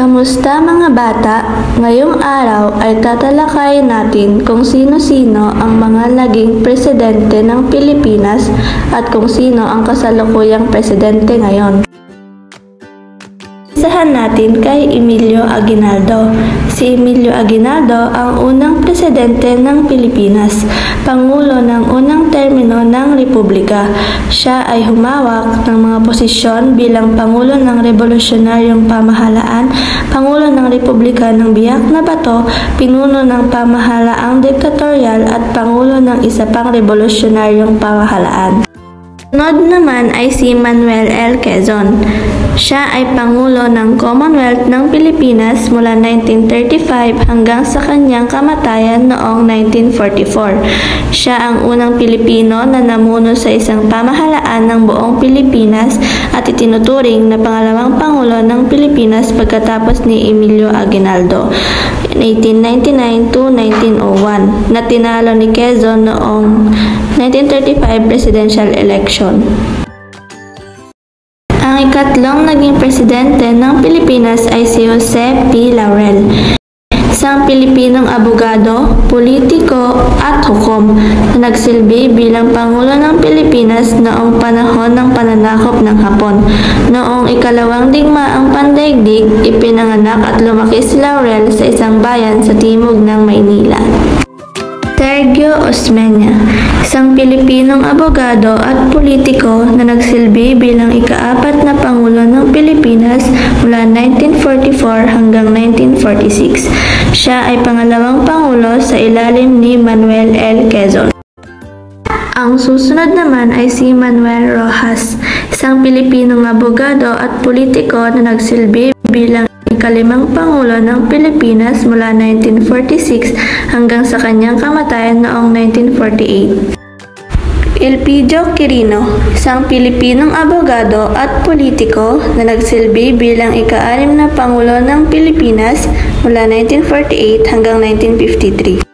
Kamusta mga bata? Ngayong araw ay tatalakayin natin kung sino-sino ang mga naging presidente ng Pilipinas at kung sino ang kasalukuyang presidente ngayon. Isahan natin kay Emilio Aguinaldo. Si Emilio Aguinaldo ang unang presidente ng Pilipinas, pangulo ng unang termino ng Republika. Siya ay humawak ng mga posisyon bilang pangulo ng revolusyonaryong pamahalaan, pangulo ng Republika ng Biak na Bato, pinuno ng pamahalaang diktatorial at pangulo ng isa pang revolusyonaryong pamahalaan. Sunod naman ay si Manuel L. Quezon. Siya ay Pangulo ng Commonwealth ng Pilipinas mula 1935 hanggang sa kanyang kamatayan noong 1944. Siya ang unang Pilipino na namuno sa isang pamahalaan ng buong Pilipinas at itinuturing na pangalawang Pangulo ng Pilipinas pagkatapos ni Emilio Aguinaldo 1899 to 1901 na tinalo ni Quezon noong 1935 presidential election. Ang ikatlong naging presidente ng Pilipinas ay si Jose P. Laurel, isang Pilipinong abogado, politiko at hukom na nagsilbi bilang Pangulo ng Pilipinas noong panahon ng pananakop ng Hapon. Noong ikalawang digmaang pandaigdig, ipinanganak at lumaki si Laurel sa isang bayan sa timog ng Maynila. Sergio Osmeña, isang Pilipinong abogado at politiko na nagsilbi bilang ika-4 na Pangulo ng Pilipinas mula 1944 hanggang 1946. Siya ay pangalawang Pangulo sa ilalim ni Manuel L. Quezon. Ang susunod naman ay si Manuel Rojas, isang Pilipinong abogado at politiko na nagsilbi bilang ika-5 Pangulo ng Pilipinas mula 1946 hanggang sa kanyang kamatayan noong 1948. Elpidio Quirino, isang Pilipinong abogado at politiko na nagsilbi bilang ika-6 na Pangulo ng Pilipinas mula 1948 hanggang 1953.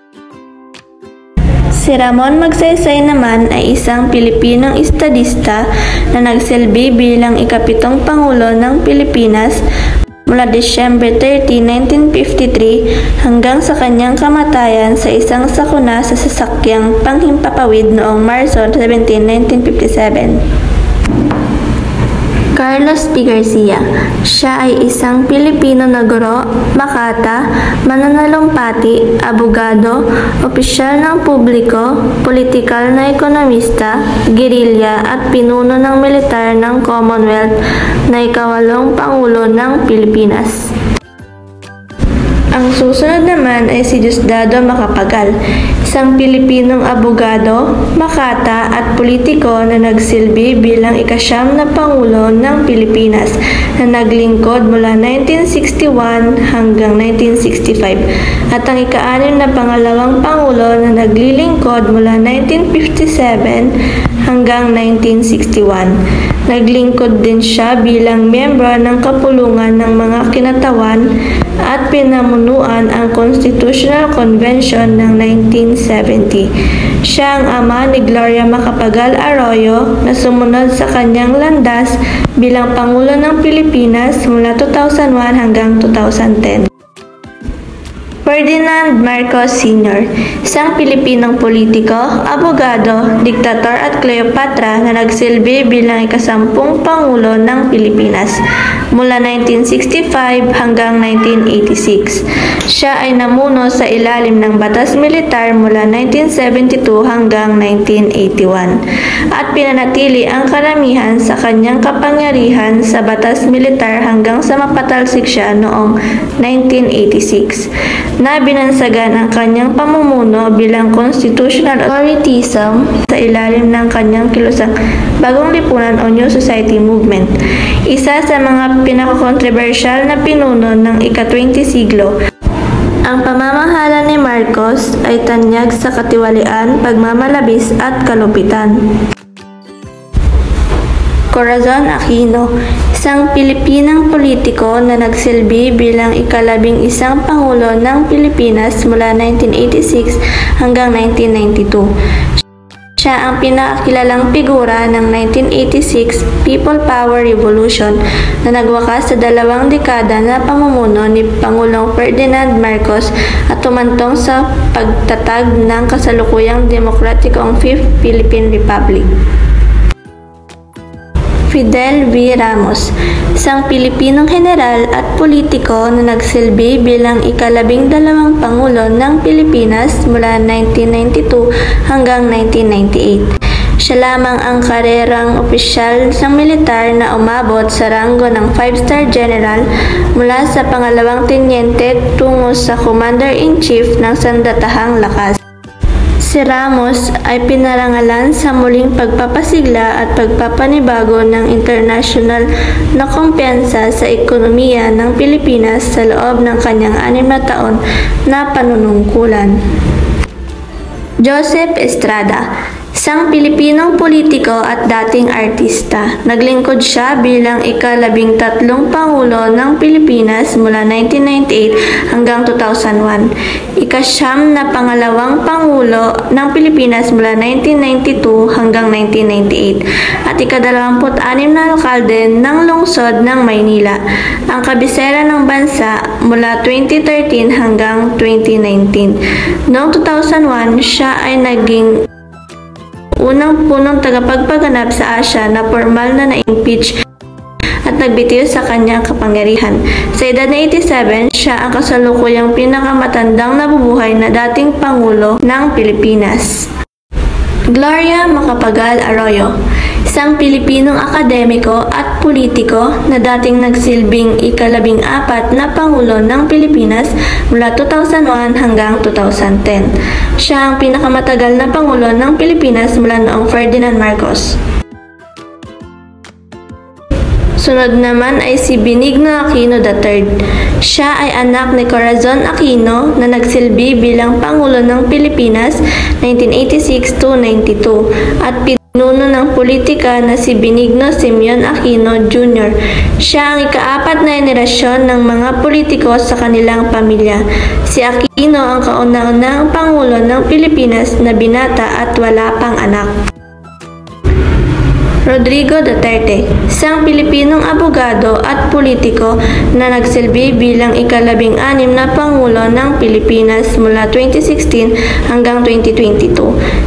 Si Ramon Magsaysay naman ay isang Pilipinong estadista na nagsilbi bilang ika-7 Pangulo ng Pilipinas mula Disyembre 30, 1953 hanggang sa kanyang kamatayan sa isang sakuna sa sasakyang panghimpapawid noong Marso 17, 1957. Carlos P. Garcia. Siya ay isang Pilipino na guro, makata, mananalumpati, abogado, opisyal ng publiko, politikal na ekonomista, gerilya at pinuno ng militar ng Commonwealth na ika-8 Pangulo ng Pilipinas. Ang susunod naman ay si Diosdado Macapagal, isang Pilipinong abogado, makata at politiko na nagsilbi bilang ika-9 na Pangulo ng Pilipinas na naglingkod mula 1961 hanggang 1965 at ang ika-6 na pangalawang Pangulo na naglilingkod mula 1957 hanggang 1961. Naglingkod din siya bilang miyembro ng kapulungan ng mga kinatawan at pinamunuan ang Constitutional Convention ng 1970. Siya ang ama ni Gloria Macapagal Arroyo na sumunod sa kanyang landas bilang Pangulo ng Pilipinas mula 2001 hanggang 2010. Ferdinand Marcos Sr., isang Pilipinong politiko, abogado, diktator at Cleopatra na nagsilbi bilang ika-10 Pangulo ng Pilipinas mula 1965 hanggang 1986. Siya ay namuno sa ilalim ng batas militar mula 1972 hanggang 1981 at pinanatili ang karamihan sa kanyang kapangyarihan sa batas militar hanggang sa mapatalsik siya noong 1986. Na binansagan ang kanyang pamumuno bilang constitutional authoritism sa ilalim ng kanyang kilusang Bagong Lipunan o New Society Movement. Isa sa mga pinakakontrobersyal na pinuno ng ika-20 siglo. Ang pamamahala ni Marcos ay tanyag sa katiwalian, pagmamalabis at kalupitan. Corazon Aquino, isang Pilipinang politiko na nagsilbi bilang ika-11 Pangulo ng Pilipinas mula 1986 hanggang 1992. Siya ang pinakakilalang figura ng 1986 People Power Revolution na nagwakas sa 2 dekada na pamumuno ni Pangulong Ferdinand Marcos at tumantong sa pagtatag ng kasalukuyang demokratikong 5th Philippine Republic. Fidel V. Ramos, isang Pilipinong general at politiko na nagsilbi bilang ika-12 Pangulo ng Pilipinas mula 1992 hanggang 1998. Siya lamang ang karerang opisyal ng militar na umabot sa ranggo ng 5-star general mula sa pangalawang tenyente tungo sa Commander-in-Chief ng Sandatahang Lakas. Si Ramos ay pinarangalan sa muling pagpapasigla at pagpapanibago ng internasyonal na kumpiyansa sa ekonomiya ng Pilipinas sa loob ng kanyang 6 na taon na panunungkulan. Joseph Estrada, isang Pilipinong politiko at dating artista. Naglingkod siya bilang ika-13 Pangulo ng Pilipinas mula 1998 hanggang 2001. Ika-9 na pangalawang Pangulo ng Pilipinas mula 1992 hanggang 1998 at ika-26 na alkalde ng lungsod ng Maynila, ang kabisera ng bansa mula 2013 hanggang 2019. Noong 2001, siya ay naging unang punong tagapagpaganap sa Asya na formal na na-impeach at nagbitiw sa kanyang kapangyarihan. Sa edad na 87, siya ang kasalukuyang pinakamatandang nabubuhay na dating Pangulo ng Pilipinas. Gloria Macapagal Arroyo, isang Pilipinong akademiko at politiko na dating nagsilbing ika-14 na Pangulo ng Pilipinas mula 2001 hanggang 2010. Siya ang pinakamatagal na Pangulo ng Pilipinas mula noong Ferdinand Marcos. Sunod naman ay si Benigno Aquino III. Siya ay anak ni Corazon Aquino na nagsilbi bilang Pangulo ng Pilipinas 1986-92 at pinuno ng politika na si Benigno Simeon Aquino Jr. Siya ang ika-4 na henerasyon ng mga politiko sa kanilang pamilya. Si Aquino ang kauna-unahang Pangulo ng Pilipinas na binata at wala pang anak. Rodrigo Duterte, isang Pilipinong abogado at politiko na nagsilbi bilang ika-16 na Pangulo ng Pilipinas mula 2016 hanggang 2022.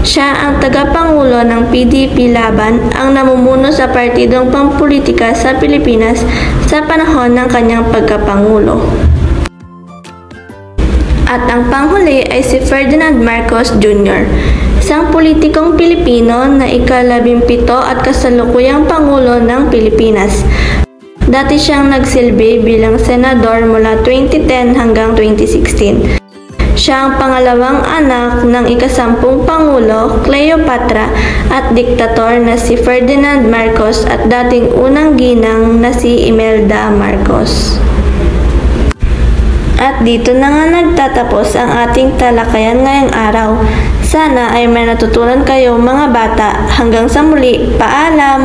Siya ang tagapangulo ng PDP Laban, ang namumuno sa partidong pampulitika sa Pilipinas sa panahon ng kanyang pagkapangulo. At ang panghuli ay si Ferdinand Marcos Jr., isang politikong Pilipino na ika-17 at kasalukuyang Pangulo ng Pilipinas. Dati siyang nagsilbi bilang senador mula 2010 hanggang 2016. Siya ang pangalawang anak ng ika-10 Pangulo, Cleopatra, at diktator na si Ferdinand Marcos at dating unang ginang na si Imelda Marcos. At dito na nga nagtatapos ang ating talakayan ngayong araw. Sana ay may natutunan kayo mga bata. Hanggang sa muli, paalam!